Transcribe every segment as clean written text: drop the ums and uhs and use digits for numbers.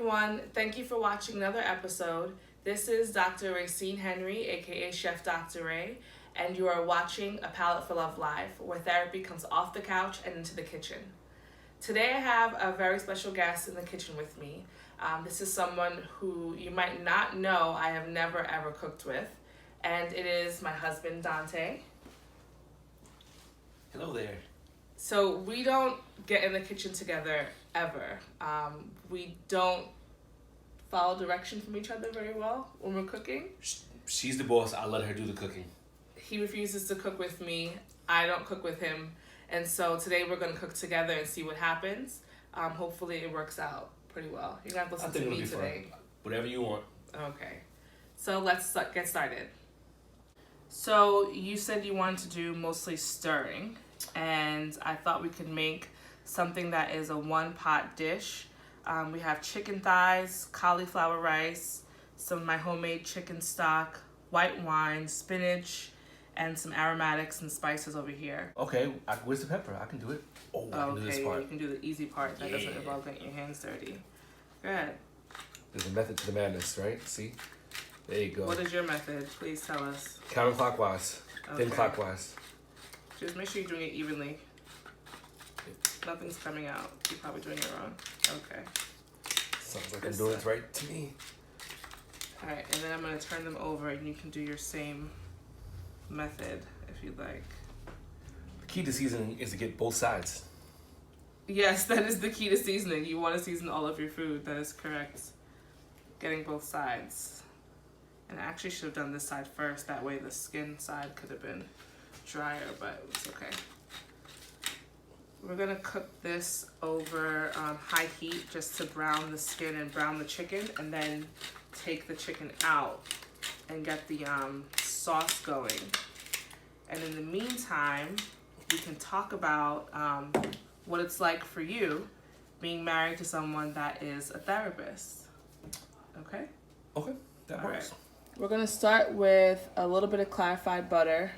everyone. Thank you for watching another episode. This is Dr. Racine Henry, aka Chef Dr. Ray, and you are watching A Palette for Love Live, where therapy comes off the couch and into the kitchen. Today I have a very special guest in the kitchen with me. This is someone who you might not know I have never ever cooked with, and it is my husband, Dante. Hello there. So we don't get in the kitchen together ever. We don't follow direction from each other very well when we're cooking. She's the boss. I let her do the cooking. He refuses to cook with me. I don't cook with him. And so today we're going to cook together and see what happens. Hopefully it works out pretty well. You're going to have to listen to me today. Fun. Whatever you want. Okay. So let's get started. So you said you wanted to do mostly stirring. And I thought we could make something that is a one-pot dish. We have chicken thighs, cauliflower rice, some of my homemade chicken stock, white wine, spinach, and some aromatics and spices over here. Okay, where's the pepper? I can do it. Oh, I can do this part. You can do the easy part that doesn't involve getting your hands dirty. Go ahead. There's a method to the madness, right? See? There you go. What is your method? Please tell us. Counterclockwise. Okay. Then clockwise. Just make sure you're doing it evenly. Nothing's coming out. You're probably doing it wrong. Okay. Sounds like I'm doing it right to me. Alright, and then I'm going to turn them over and you can do your same method if you'd like. The key to seasoning is to get both sides. Yes, that is the key to seasoning. You want to season all of your food. That is correct. Getting both sides. And I actually should have done this side first. That way the skin side could have been drier, but it's okay. We're gonna cook this over high heat just to brown the skin and brown the chicken, and then take the chicken out and get the sauce going. And in the meantime, we can talk about what it's like for you being married to someone that is a therapist. Okay? Okay, that works. Right. We're gonna start with a little bit of clarified butter.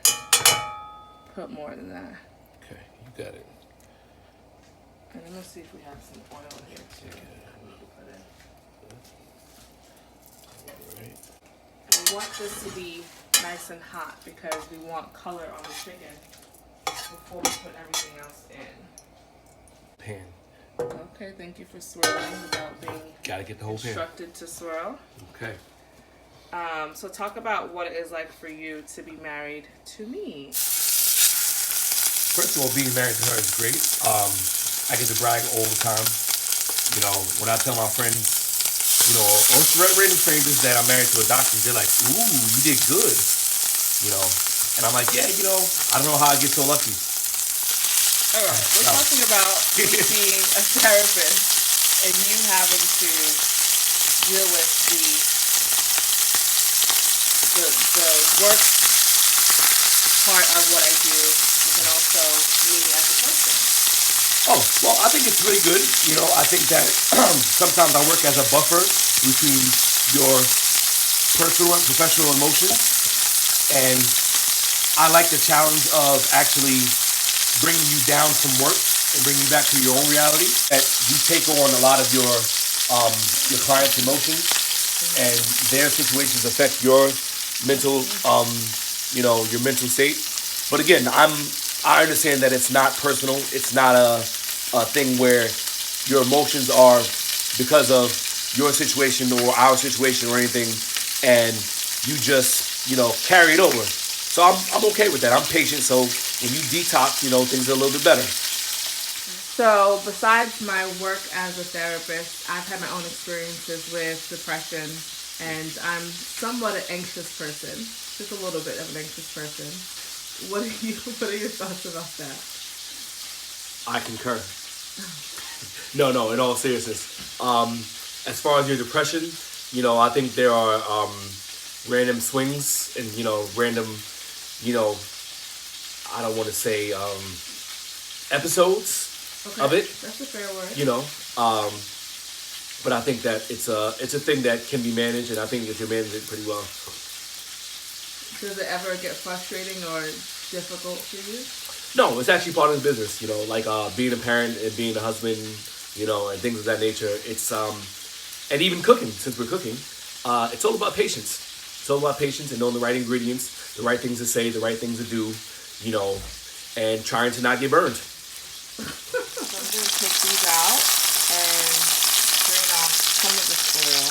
Put more than that. Okay, you got it. And I'm gonna see if we have some oil here too. Alright. We want this to be nice and hot because we want color on the chicken before we put everything else in. Pan. Okay, thank you for swirling without being Gotta get the whole pan. instructed to swirl. Okay. So talk about what it is like for you to be married to me. First of all, being married to her is great. I get to brag all the time. You know, when I tell my friends, you know, or random strangers that I'm married to a doctor, they're like, ooh, you did good. You know, and I'm like, yeah, you know, I don't know how I get so lucky. All right, we're talking about me being a therapist and you having to deal with the work part of what I do, and also me as a person. Oh, well, I think it's really good. You know, I think that sometimes I work as a buffer between your personal and professional emotions. And I like the challenge of actually bringing you down from work and bringing you back to your own reality. That you take on a lot of your client's emotions and their situations affect your mental, your mental state. But again, I understand that it's not personal. It's not a thing where your emotions are because of your situation or our situation or anything, and you just, carry it over. So I'm okay with that. I'm patient. So when you detox, things are a little bit better. So besides my work as a therapist, I've had my own experiences with depression, and I'm somewhat an anxious person, just a little bit of an anxious person. What are your thoughts about that? I concur. No, in all seriousness. As far as your depression, I think there are random swings and, random, I don't want to say episodes of it. That's a fair word. But I think that it's a thing that can be managed, and I think you can manage it pretty well. Does it ever get frustrating or difficult for you? No, it's actually part of the business, like being a parent and being a husband, and things of that nature. It's And even cooking, since we're cooking, it's all about patience. It's all about patience and knowing the right ingredients, the right things to say, the right things to do, you know, and trying to not get burned. So I'm going to take these out and drain off some of this oil.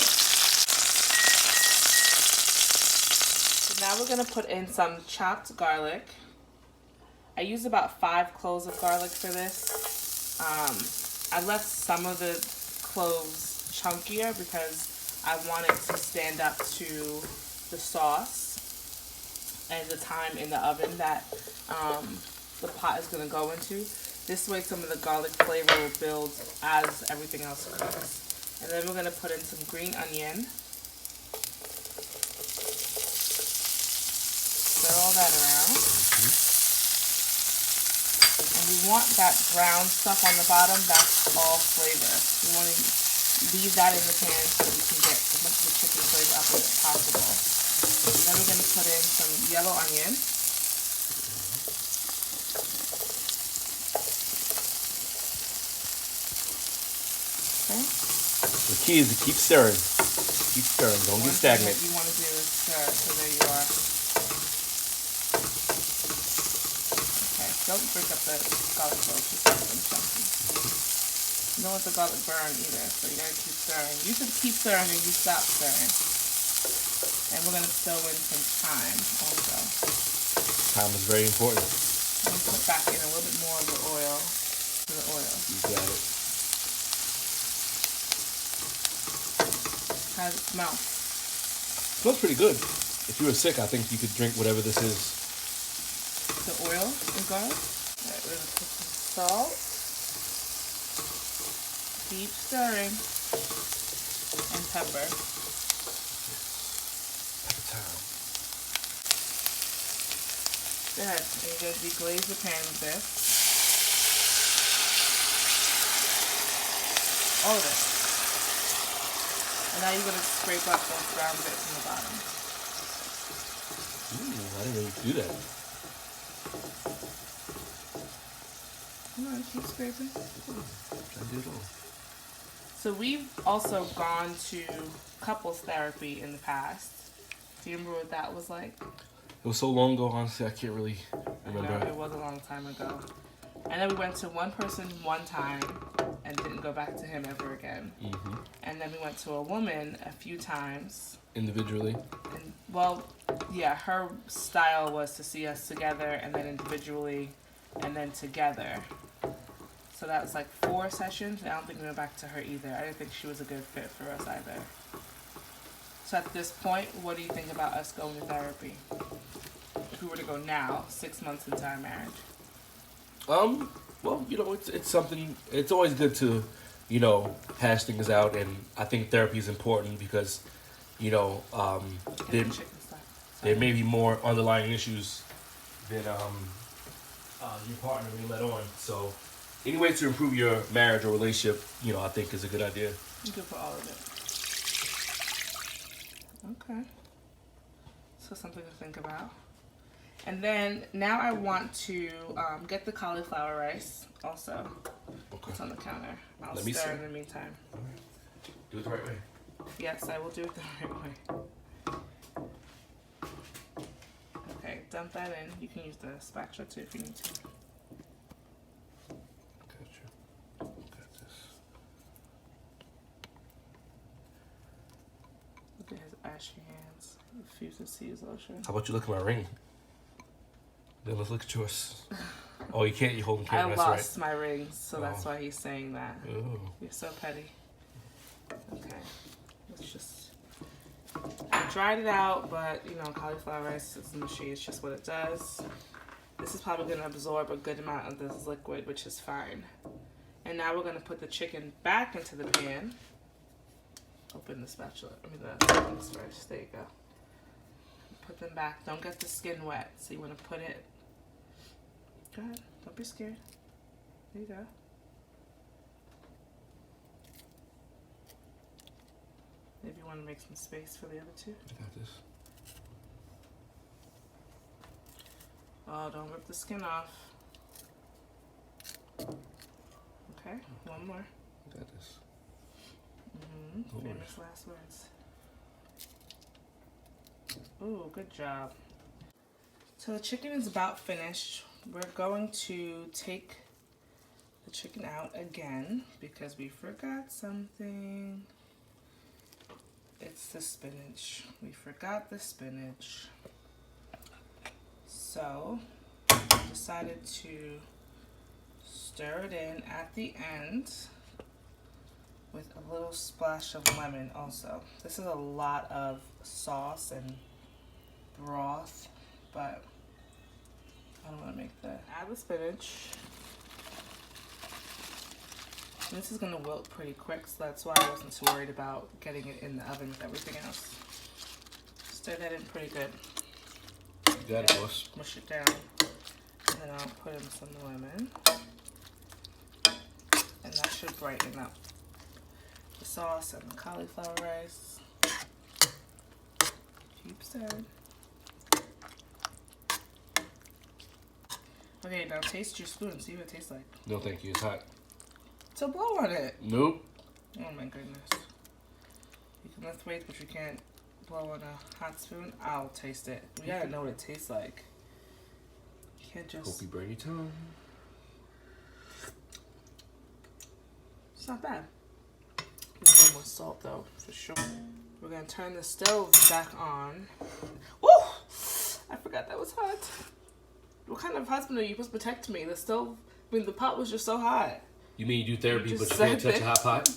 So now we're going to put in some chopped garlic. I used about 5 cloves of garlic for this. I left some of the cloves chunkier because I want it to stand up to the sauce and the thyme in the oven that the pot is going to go into. This way some of the garlic flavor will build as everything else cooks. And then we're going to put in some green onion. Stir all that around. And we want that brown stuff on the bottom. That's all flavor. We want to leave that in the pan so that we can get as much of the chicken flavor up as possible. And then we're going to put in some yellow onion. Okay. The key is to keep stirring. Keep stirring. Don't get stagnant. What you want to do is stir. So there you are. Okay. Don't break up the garlic cloves. Just let them chunky. You don't want the garlic burn either, so you gotta keep stirring. You should keep stirring and you stop stirring. And we're gonna throw in some thyme also. Thyme is very important. I'm gonna put back in a little bit more of the oil to the oil. You got it. How does it smell? Smells pretty good. If you were sick, I think you could drink whatever this is. The oil and garlic. Alright, we're gonna put some salt. Keep stirring. And pepper. Pepper time. Go ahead. And you're gonna deglaze the pan with this. All of it. And now you're going to scrape up those brown bits in the bottom. Ooh, I didn't know you could do that. Come on, keep scraping. I did all. So we've also gone to couples therapy in the past. Do you remember what that was like? It was so long ago, honestly, I can't really remember. I know, it was a long time ago. And then we went to one person one time and didn't go back to him ever again. Mm-hmm. And then we went to a woman a few times. Individually? And, well, yeah, her style was to see us together and then individually and then together. So that was like 4 sessions. I don't think we went back to her either. I didn't think she was a good fit for us either. So at this point, what do you think about us going to therapy? If we were to go now, 6 months into our marriage. Well, you know, it's something, it's always good to, you know, hash things out, and I think therapy is important because, you know, there may be more underlying issues than your partner may let on. So, any way to improve your marriage or relationship, you know, I think is a good idea. Good for all of it. Okay. So something to think about. And then now I want to get the cauliflower rice also. Okay. It's on the counter. I'll Let me stir see. in the meantime. All right. Do it the right way. Yes, I will do it the right way. Okay, dump that in. You can use the spatula too if you need to. Got this. Look at his ashy hands. Refuses to use lotion. How about you look at my ring? Then let's look at yours. Oh, you can't. You're holding camera. I That's lost right. my rings, so that's Oh. why he's saying that. Ooh. You're so petty. Okay, let's just. I dried it out, but you know, cauliflower rice is mushy. It's just what it does. This is probably going to absorb a good amount of this liquid, which is fine. And now we're going to put the chicken back into the pan. Open the spatula. I mean the things first. There you go. Put them back. Don't get the skin wet. So you want to put it. Go ahead. Don't be scared. There you go. Maybe you want to make some space for the other two. I got this. Oh, don't rip the skin off. Okay, one more. I got this. Mm-hmm. Famous last words. Ooh, good job. So the chicken is about finished. We're going to take the chicken out again because we forgot something. It's the spinach. We forgot the spinach. So, decided to stir it in at the end with a little splash of lemon also. This is a lot of sauce and broth, but I don't want to make that. Add the spinach. And this is going to wilt pretty quick, so that's why I wasn't too worried about getting it in the oven with everything else. Stir that in pretty good. You got it, boss. Mush it down. And then I'll put in some lemon. And that should brighten up the sauce and the cauliflower rice. Keep stirring. Okay, now taste your spoon. See what it tastes like. No, thank you. It's hot. So blow on it. Nope. Oh my goodness. You can lift weights, but you can't blow on a hot spoon. I'll taste it. We gotta know what it tastes like. You can't just... Hope you burn your tongue. It's not bad. There's a little more salt though, for sure. We're gonna turn the stove back on. Woo! I forgot that was hot. What kind of husband are you supposed to protect me? The stove, the pot was just so hot. You mean you do therapy, You but just you can't said touch a hot pot?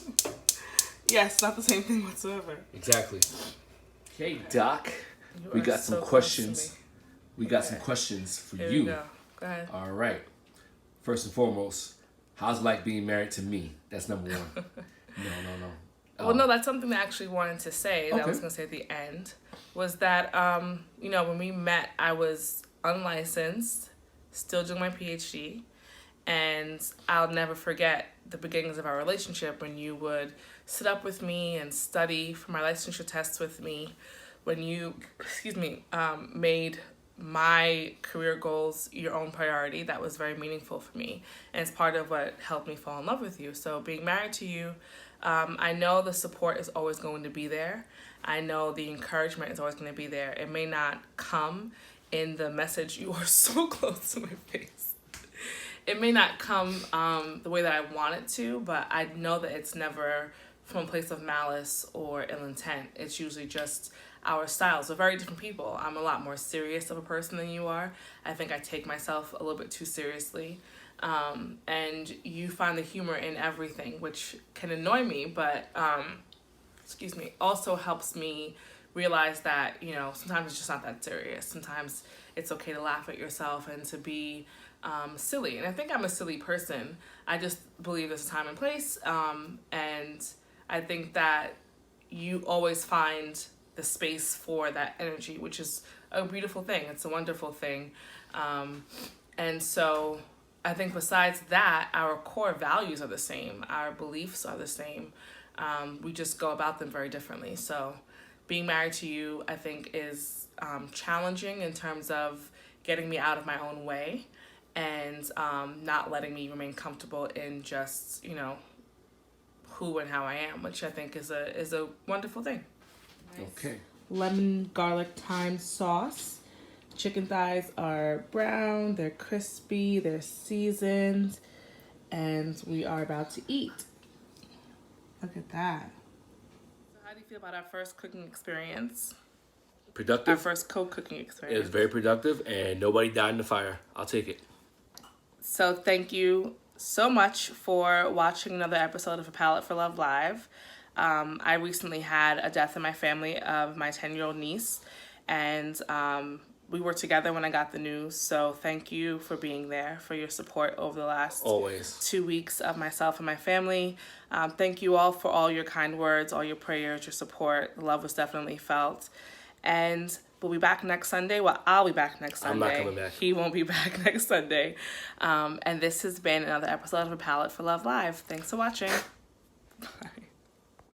Yes, not the same thing whatsoever. Exactly. Okay, Doc. You We are got some so close questions. to me. We got Okay. some questions for Here you. we go. Go ahead. All right. First and foremost, how's it like being married to me? That's number one. No. Well, no, that's something that I actually wanted to say that I was Okay. going to say at the end, was that, when we met, I was unlicensed, still doing my PhD, and I'll never forget the beginnings of our relationship when you would sit up with me and study for my licensure tests with me, when you, made my career goals your own priority. That was very meaningful for me, and it's part of what helped me fall in love with you. So being married to you, I know the support is always going to be there. I know the encouragement is always going to be there. It may not come in the message, "You are so close to my face." It may not come the way that I want it to, but I know that it's never from a place of malice or ill intent. It's usually just our styles. We're very different people. I'm a lot more serious of a person than you are. I think I take myself a little bit too seriously. And you find the humor in everything, which can annoy me, but, also helps me realize that, sometimes it's just not that serious. Sometimes it's okay to laugh at yourself and to be silly. And I think I'm a silly person. I just believe there's a time and place. And I think that you always find the space for that energy, which is a beautiful thing. It's a wonderful thing. And so I think besides that, our core values are the same. Our beliefs are the same. We just go about them very differently. So being married to you, I think, is challenging in terms of getting me out of my own way and not letting me remain comfortable in just, who and how I am, which I think is a wonderful thing. Okay. Lemon garlic thyme sauce. Chicken thighs are brown, they're crispy, they're seasoned, and we are about to eat. Look at that. So how do you feel about our first cooking experience? Our Productive. first co-cooking It experience. was very productive, and nobody died in the fire. I'll take it. So thank you so much for watching another episode of A Palette for Love Live. I recently had a death in my family of my 10-year-old niece, and we were together when I got the news. So thank you for being there, for your support over the last Always. 2 weeks of myself and my family. Thank you all for all your kind words, all your prayers, your support. The love was definitely felt. And we'll be back next Sunday. Well, I'll be back next Sunday. I'm not coming back. He won't be back next Sunday. And this has been another episode of A Palette for Love Live. Thanks for watching. Bye.